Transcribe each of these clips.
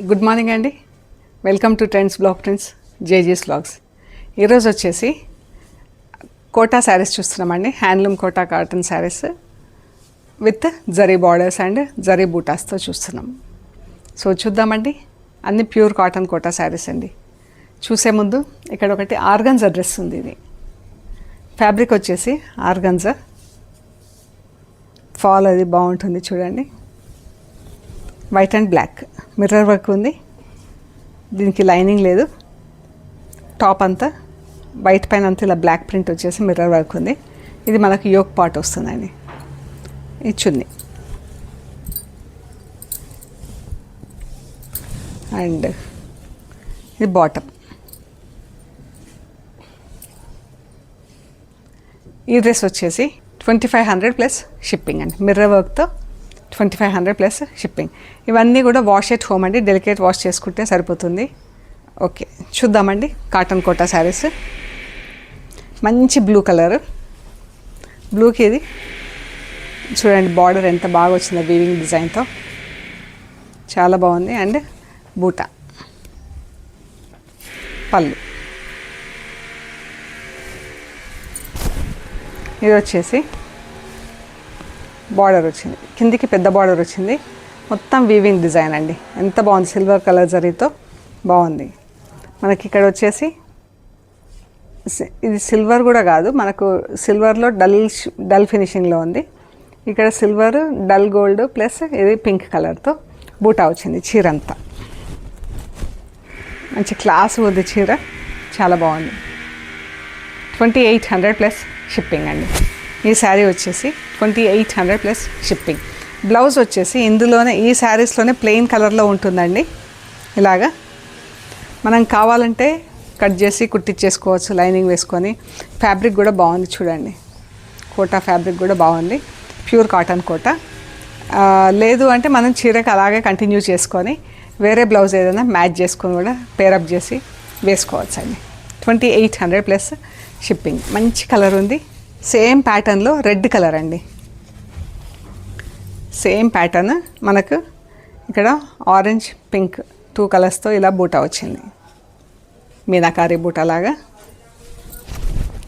Good morning అండి. Welcome to trends blog prints జేజీస్ vlogs. ఈరోజు వచ్చేసి కోటా శారీస్ చూస్తున్నామండి. Handloom Kota cotton saris with zari borders and zari బూటాస్తో చూస్తున్నాం. సో చూద్దామండి. అన్ని ప్యూర్ కాటన్ కోటా శారీస్ అండి. చూసే ముందు ఇక్కడ ఒకటి ఆర్గంజా డ్రెస్ ఉంది. ఇది ఫ్యాబ్రిక్ వచ్చేసి ఆర్గంజా. ఫాల్ అది బాగుంటుంది చూడండి. White and black mirror work ఉంది. దీనికి లైనింగ్ లేదు. టాప్ అంతా వైట్ పైన అంతా ఇలా బ్లాక్ ప్రింట్ వచ్చేసి మిర్రర్ వర్క్ ఉంది. ఇది మనకు యోక్ పార్ట్ వస్తుందండి. ఇది చున్నీ అండ్ ఇది బాటమ్. ఈ డ్రెస్ వచ్చేసి 2500 ప్లస్ షిప్పింగ్ అండి. మిర్రర్ వర్క్తో 2500 ప్లస్ షిప్పింగ్. ఇవన్నీ కూడా వాష్ ఎట్ హోమ్ అండి. డెలికేట్ వాష్ చేసుకుంటే సరిపోతుంది. ఓకే చూద్దామండి. Cotton Kota saris. మంచి బ్లూ కలర్. బ్లూకి ఇది చూడండి బార్డర్ ఎంత బాగా వచ్చిందో వీవింగ్ డిజైన్తో. చాలా బాగుంది. అండ్ బూటా పళ్ళు. ఇది వచ్చేసి బార్డర్ వచ్చింది. కిందికి పెద్ద బార్డర్ వచ్చింది. మొత్తం వీవింగ్ డిజైన్ అండి. ఎంత బాగుంది. సిల్వర్ కలర్ జరీతో బాగుంది. మనకి ఇక్కడ వచ్చేసి ఇది సిల్వర్ కూడా కాదు, మనకు సిల్వర్లో డల్ ఫినిషింగ్లో ఉంది. ఇక్కడ సిల్వర్ డల్ గోల్డ్ ప్లస్ ఇది పింక్ కలర్తో బూటా వచ్చింది. చీర అంతా మంచి క్లాస్ ఉంది. చీర చాలా బాగుంది. 2800 ప్లస్ షిప్పింగ్ అండి. ఈ శారీ వచ్చేసి 2800 ప్లస్ షిప్పింగ్. బ్లౌజ్ వచ్చేసి ఇందులోనే ఈ శారీస్లోనే ప్లెయిన్ కలర్లో ఉంటుందండి. ఇలాగా మనం కావాలంటే కట్ చేసి కుట్టించేసుకోవచ్చు లైనింగ్ వేసుకొని. ఫ్యాబ్రిక్ కూడా బాగుంది చూడండి. కోటా ఫ్యాబ్రిక్ కూడా బాగుంది. Pure cotton Kota. లేదు అంటే మనం చీరకు అలాగే కంటిన్యూ చేసుకొని వేరే బ్లౌజ్ ఏదైనా మ్యాచ్ చేసుకొని కూడా పేరప్ చేసి వేసుకోవచ్చు అండి. 2800 ప్లస్ షిప్పింగ్. మంచి కలర్ ఉంది. సేమ్ ప్యాటర్న్లో రెడ్ కలర్ అండి. సేమ్ ప్యాటర్న్ మనకు ఇక్కడ ఆరెంజ్ పింక్ 2 కలర్స్తో ఇలా బూటా వచ్చింది. మీనాకారి బూటా లాగా.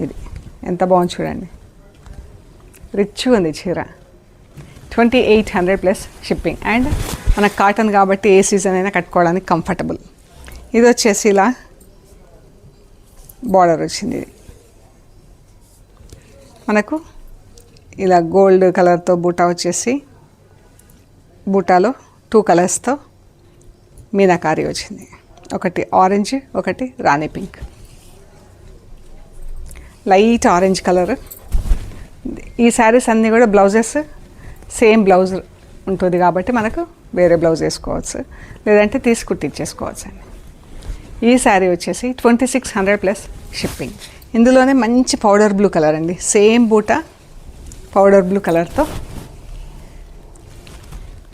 ఇది ఎంత బాగుంది చూడండి. రిచ్గా ఉంది చీర. 2800 ప్లస్ షిప్పింగ్. అండ్ మనకు కాటన్ కాబట్టి ఏ సీజన్ అయినా కట్టుకోవడానికి కంఫర్టబుల్. ఇది వచ్చేసి ఇలా బార్డర్ వచ్చింది. ఇది మనకు ఇలా గోల్డ్ కలర్తో బూటా వచ్చేసి బూటాలో 2 కలర్స్తో మీనాకారి వచ్చింది. ఒకటి ఆరెంజ్, ఒకటి రాణి పింక్. Light orange colour. ఈ శారీస్ అన్నీ కూడా బ్లౌజెస్ సేమ్ బ్లౌజ్ ఉంటుంది కాబట్టి మనకు వేరే బ్లౌజ్ వేసుకోవచ్చు, లేదంటే తీసి కుట్టించేసుకోవచ్చు అండి. ఈ శారీ వచ్చేసి 2600 ప్లస్ షిప్పింగ్. ఇందులోనే మంచి పౌడర్ బ్లూ కలర్ అండి. సేమ్ బూటా పౌడర్ బ్లూ కలర్తో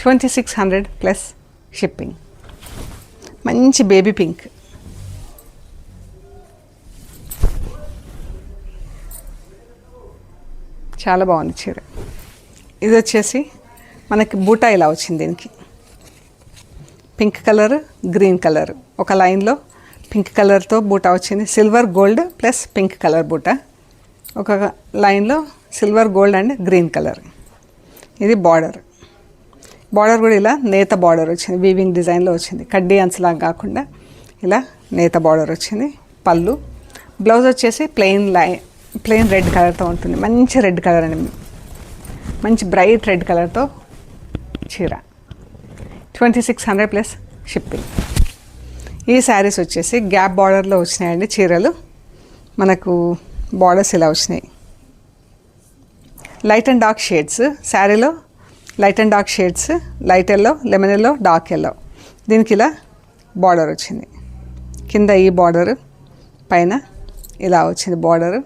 2600 ప్లస్ షిప్పింగ్. మంచి బేబీ పింక్. చాలా బాగుంది చీర. ఇది వచ్చేసి మనకి బూటా ఇలా వచ్చింది. దీనికి పింక్ కలర్, గ్రీన్ కలర్ ఒక లైన్లో పింక్ కలర్తో బూటా వచ్చింది. Silver gold plus pink colour బూటా ఒక లైన్లో silver gold and green colour. ఇది బార్డర్. బార్డర్ కూడా ఇలా నేత బార్డర్ వచ్చింది. వీవింగ్ డిజైన్లో వచ్చింది. కడ్డీ అంచులాగా కాకుండా ఇలా నేత బార్డర్ వచ్చింది. పళ్ళు. బ్లౌజ్ వచ్చేసి ప్లెయిన్ రెడ్ కలర్తో ఉంటుంది. మంచి రెడ్ కలర్ అండి. మంచి బ్రైట్ రెడ్ కలర్తో చీర. 2600 ప్లస్ షిప్పింగ్. ఈ శారీస్ వచ్చేసి గ్యాప్ బార్డర్లో వచ్చినాయండి చీరలు. మనకు బార్డర్స్ ఇలా వచ్చినాయి. లైట్ అండ్ డార్క్ షేడ్స్ శారీలో. Light and dark shades, light yellow, lemon yellow, dark yellow. దీనికి ఇలా బార్డర్ వచ్చింది. కింద ఈ బార్డర్, పైన ఇలా వచ్చింది బార్డర్.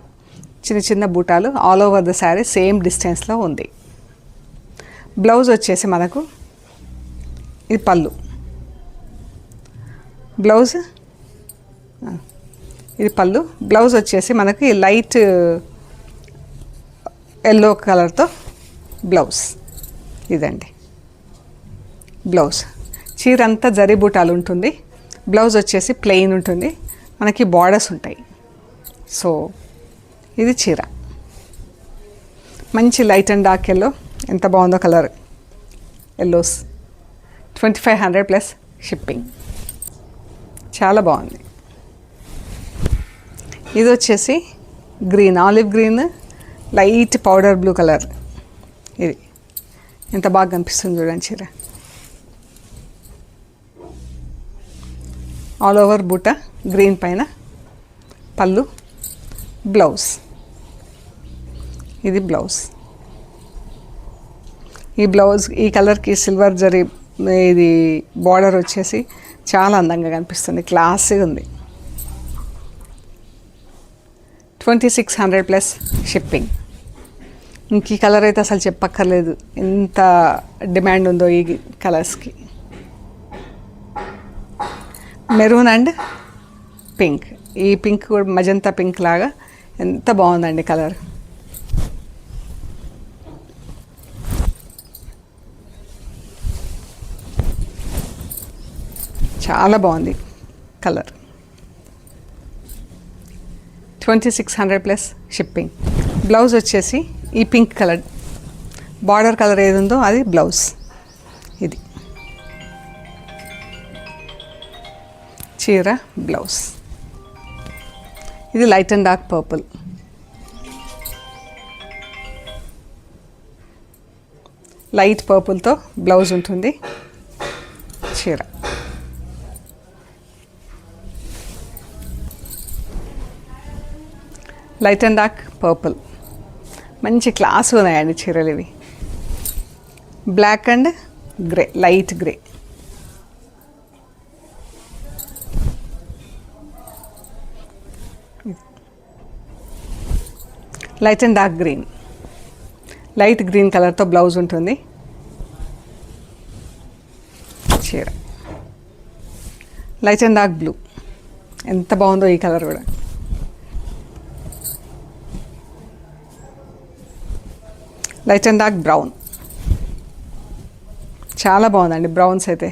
చిన్న చిన్న బూటాలు all over the sari same డిస్టెన్స్లో ఉంది. బ్లౌజ్ వచ్చేసి మనకు ఇది పళ్ళు. బ్లౌజ్ ఇది పళ్ళు. బ్లౌజ్ వచ్చేసి మనకి లైట్ ఎల్లో కలర్తో బ్లౌజ్. ఇదండి బ్లౌజ్. చీర అంతా జరీ బూటాలు ఉంటుంది. బ్లౌజ్ వచ్చేసి ప్లెయిన్ ఉంటుంది, మనకి బార్డర్స్ ఉంటాయి. సో ఇది చీర మంచి లైట్ అండ్ డార్క్ ఎల్లో, ఎంత బాగుందో కలర్. Yellows 2500 plus shipping. చాలా బాగుంది. ఇది వచ్చేసి green, olive green, light powder blue colour. ఇది ఎంత బాగా కనిపిస్తుంది చూడండి చీర. ఆల్ ఓవర్ బూట గ్రీన్ పైన పళ్ళు, బ్లౌజ్. ఇది బ్లౌజ్. ఈ బ్లౌజ్ ఈ కలర్కి సిల్వర్ జరీ ఇది బార్డర్ వచ్చేసి చాలా అందంగా కనిపిస్తుంది, క్లాసీగా ఉంది. 2600 ప్లస్ షిప్పింగ్. ఇంక ఈ కలర్ అయితే అసలు చెప్పక్కర్లేదు, ఎంత డిమాండ్ ఉందో ఈ కలర్స్కి. Maroon and pink. ఈ పింక్ కూడా మజంతా పింక్ లాగా ఎంత బాగుందండి కలర్. చాలా బాగుంది కలర్. 2600 plus shipping. బ్లౌజ్ వచ్చేసి ఈ పింక్ కలర్ బార్డర్ కలర్ ఏది ఉందో అది బ్లౌజ్. ఇది చీర బ్లౌజ్. ఇది light and dark purple. Light పర్పుల్తో బ్లౌజ్ ఉంటుంది. చీర లైట్ అండ్ డార్క్ పర్పుల్. మంచి క్లాస్ ఉన్నాయండి చీరలు ఇవి. Black and grey, light grey. Light and dark green, light green కలర్తో బ్లౌజ్ ఉంటుంది. చీర లైట్ అండ్ డార్క్ బ్లూ, ఎంత బాగుందో ఈ కలర్ కూడా. లైట్ అండ్ డార్క్ బ్రౌన్, చాలా బాగుందండి బ్రౌన్స్ అయితే.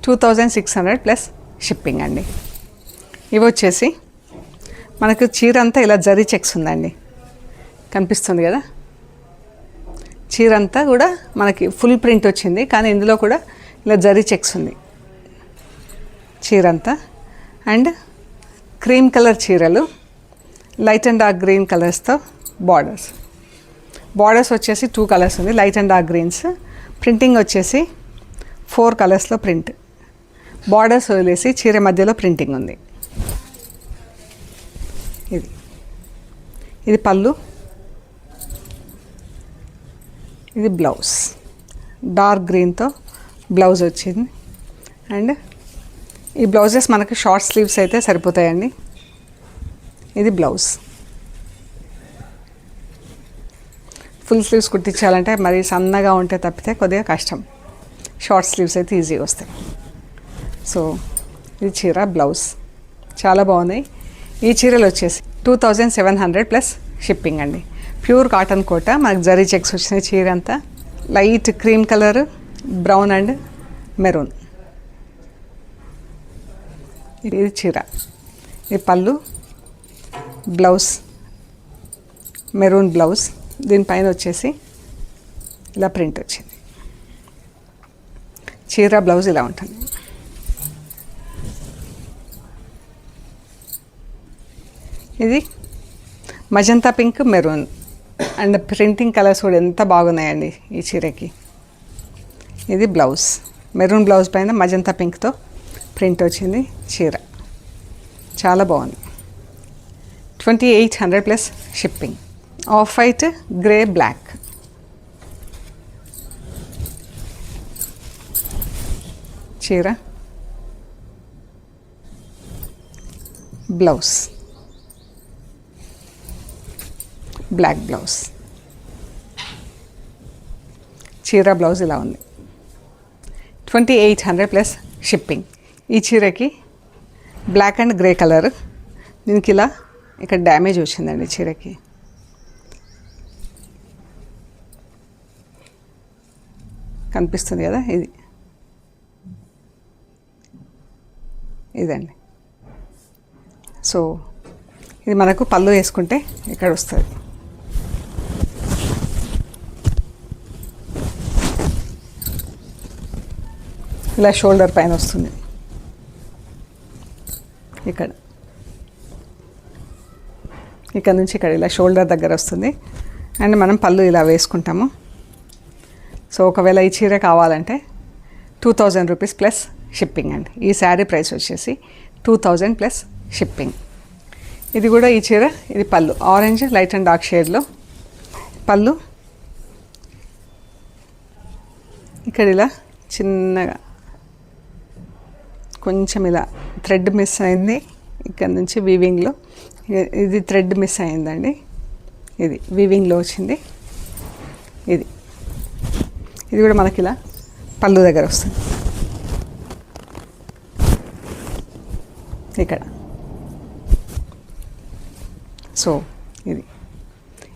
2600 ప్లస్ షిప్పింగ్ అండి. ఇవి వచ్చేసి మనకు చీర అంతా ఇలా జరీ చెక్స్ ఉందండి, కనిపిస్తుంది కదా. చీర అంతా కూడా మనకి ఫుల్ ప్రింట్ వచ్చింది, కానీ ఇందులో కూడా ఇలా జరీ చెక్స్ ఉంది చీర అంతా. అండ్ క్రీమ్ కలర్ చీరలు, లైట్ అండ్ డార్క్ గ్రీన్ కలర్స్తో బార్డర్స్. బార్డర్స్ వచ్చేసి 2 కలర్స్ ఉంది, light and dark greens. Printing వచ్చేసి 4 కలర్స్లో ప్రింట్. బార్డర్స్ వదిలేసి చీర మధ్యలో ప్రింటింగ్ ఉంది. ఇది పళ్ళు, ఇది బ్లౌజ్. డార్క్ గ్రీన్తో బ్లౌజ్ వచ్చింది. అండ్ ఈ బ్లౌజెస్ మనకి షార్ట్ స్లీవ్స్ అయితే సరిపోతాయండి. ఇది బ్లౌజ్. ఫుల్ స్లీవ్స్ కుట్టించాలంటే మరి సన్నగా ఉంటే తప్పితే కొద్దిగా కష్టం. షార్ట్ స్లీవ్స్ అయితే ఈజీగా వస్తాయి. సో ఇది చీర బ్లౌజ్, చాలా బాగున్నాయి. ఈ చీరలు వచ్చేసి 2700 ప్లస్ షిప్పింగ్ అండి. ప్యూర్ కాటన్ కోట, మనకు జరీ చెక్స్ వచ్చినాయి. చీర అంతా light cream colour, brown and maroon. ఇది చీర, ఇది పళ్ళు, బ్లౌజ్ మెరూన్ బ్లౌజ్. దీనిపైన వచ్చేసి ఇలా ప్రింట్ వచ్చింది. చీర బ్లౌజ్ ఇలా ఉంటుంది. ఇది magenta pink, maroon and printing colours కూడా ఎంత బాగున్నాయండి ఈ చీరకి. ఇది బ్లౌజ్, మెరూన్ బ్లౌజ్ పైన మజంతా పింక్తో ప్రింట్ వచ్చింది. చీర చాలా బాగుంది. 2800 plus shipping. Off white, grey, black. చీర బ్లౌజ్, బ్లాక్ బ్లౌజ్. చీర బ్లౌజ్ ఇలా ఉంది. 2800 ప్లస్ షిప్పింగ్. ఈ చీరకి బ్లాక్ అండ్ గ్రే కలర్. దీనికి ఇలా ఇక్కడ డ్యామేజ్ వచ్చిందండి చీరకి. కనిపిస్తుంది కదా, ఇదండి. సో ఇది మనకు పళ్ళు వేసుకుంటే ఇక్కడ వస్తుంది. ఇలా షోల్డర్ పైన వస్తుంది, ఇక్కడ నుంచి ఇక్కడ ఇలా షోల్డర్ దగ్గర వస్తుంది. అండ్ మనం పళ్ళు ఇలా వేసుకుంటాము. సో ఒకవేళ ఈ చీర కావాలంటే 2000 రూపీస్ ప్లస్ షిప్పింగ్ అండి. ఈ శారీ ప్రైస్ వచ్చేసి 2000 ప్లస్ షిప్పింగ్. ఇది కూడా ఈ చీర, ఇది పళ్ళు ఆరెంజ్ లైట్ అండ్ డార్క్ షేడ్లో పళ్ళు. ఇక్కడ ఇలా చిన్నగా కొంచెం ఇలా థ్రెడ్ మిస్ అయింది ఇక్కడ నుంచి వీవింగ్లో. ఇది థ్రెడ్ మిస్ అయిందండి, ఇది వీవింగ్లో వచ్చింది. ఇది కూడా మనకి ఇలా పళ్ళు దగ్గర వస్తుంది ఇక్కడ. సో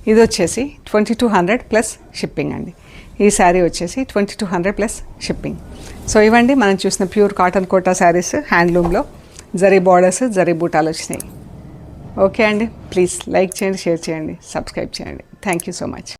ఇది వచ్చేసి 2200 ప్లస్ షిప్పింగ్ అండి. ఈ శారీ వచ్చేసి 2200 ప్లస్ షిప్పింగ్. సో ఇవ్వండి మనం చూసిన ప్యూర్ కాటన్ కోటా శారీస్ హ్యాండ్లూమ్లో జరీ బార్డర్స్, జరీ బూటాలు వచ్చినాయి. ఓకే అండి, ప్లీజ్ లైక్ చేయండి, షేర్ చేయండి, సబ్స్క్రైబ్ చేయండి. Thank you so much.